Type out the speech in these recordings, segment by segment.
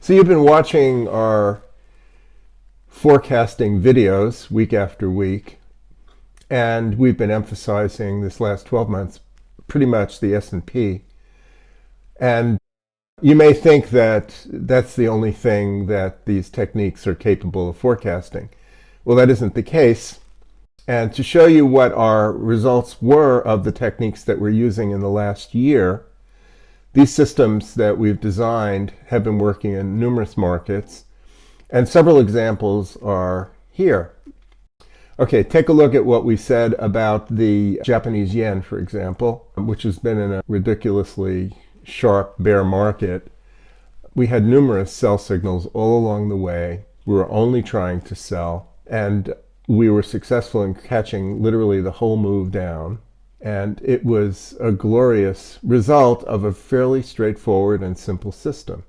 So you've been watching our forecasting videos week after week, and we've been emphasizing this last 12 months pretty much the S&P. And you may think that that's the only thing that these techniques are capable of forecasting. Well, that isn't the case. And to show you what our results were of the techniques that we're using in the last year, these systems that we've designed have been working in numerous markets, and several examples are here. Okay, take a look at what we said about the Japanese yen, for example, which has been in a ridiculously sharp bear market. We had numerous sell signals all along the way. We were only trying to sell, and we were successful in catching literally the whole move down. And it was a glorious result of a fairly straightforward and simple system.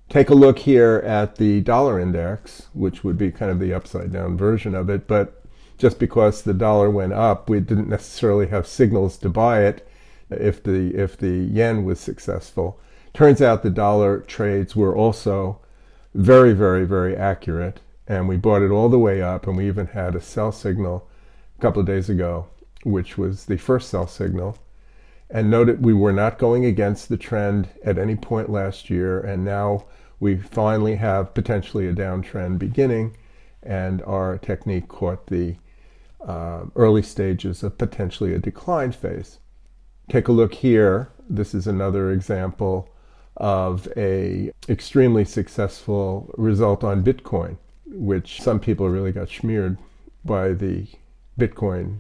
Take a look here at the dollar index, which would be kind of the upside down version of it, but just because the dollar went up, we didn't necessarily have signals to buy it if the yen was successful. Turns out the dollar trades were also very, very, very accurate, and we bought it all the way up, and we even had a sell signal a couple of days ago, which was the first sell signal. And note that we were not going against the trend at any point last year, and now we finally have potentially a downtrend beginning, and our technique caught the early stages of potentially a decline phase. Take a look here. This is another example of a extremely successful result on Bitcoin, which some people really got smeared by the Bitcoin,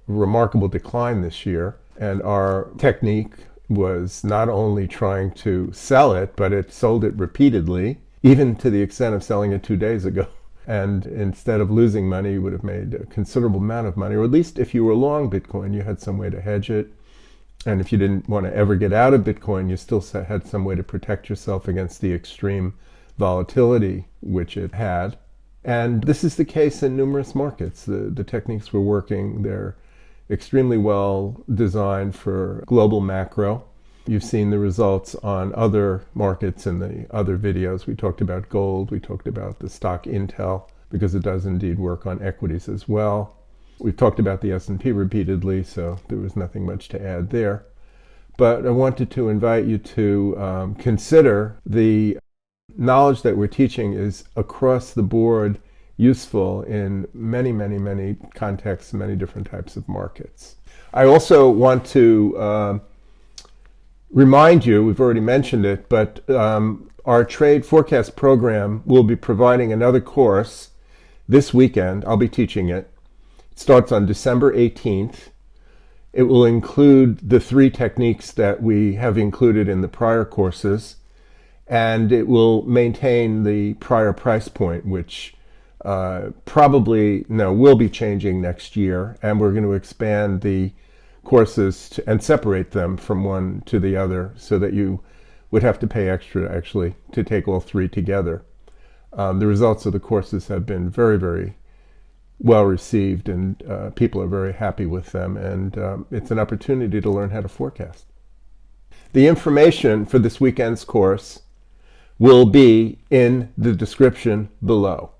remarkable decline this year. And our technique was not only trying to sell it, but it sold it repeatedly, even to the extent of selling it 2 days ago. And instead of losing money, you would have made a considerable amount of money, or at least if you were long Bitcoin, you had some way to hedge it. And if you didn't want to ever get out of Bitcoin, you still had some way to protect yourself against the extreme volatility which it had. And this is the case in numerous markets. The techniques we're working, they're extremely well designed for global macro. You've seen the results on other markets in the other videos. We talked about gold, we talked about the stock Intel, because it does indeed work on equities as well. We've talked about the S&P repeatedly, so there was nothing much to add there. But I wanted to invite you to consider the knowledge that we're teaching is across the board useful in many, many, many contexts, many different types of markets. I also want to remind you, we've already mentioned it, but our trade forecast program will be providing another course this weekend. I'll be teaching it. It starts on December 18th. It will include the 3 techniques that we have included in the prior courses, and it will maintain the prior price point, which will be changing next year, and we're going to expand the courses and separate them from one to the other so that you would have to pay extra actually to take all 3 together. The results of the courses have been very, very well received, and people are very happy with them, and it's an opportunity to learn how to forecast. The information for this weekend's course will be in the description below.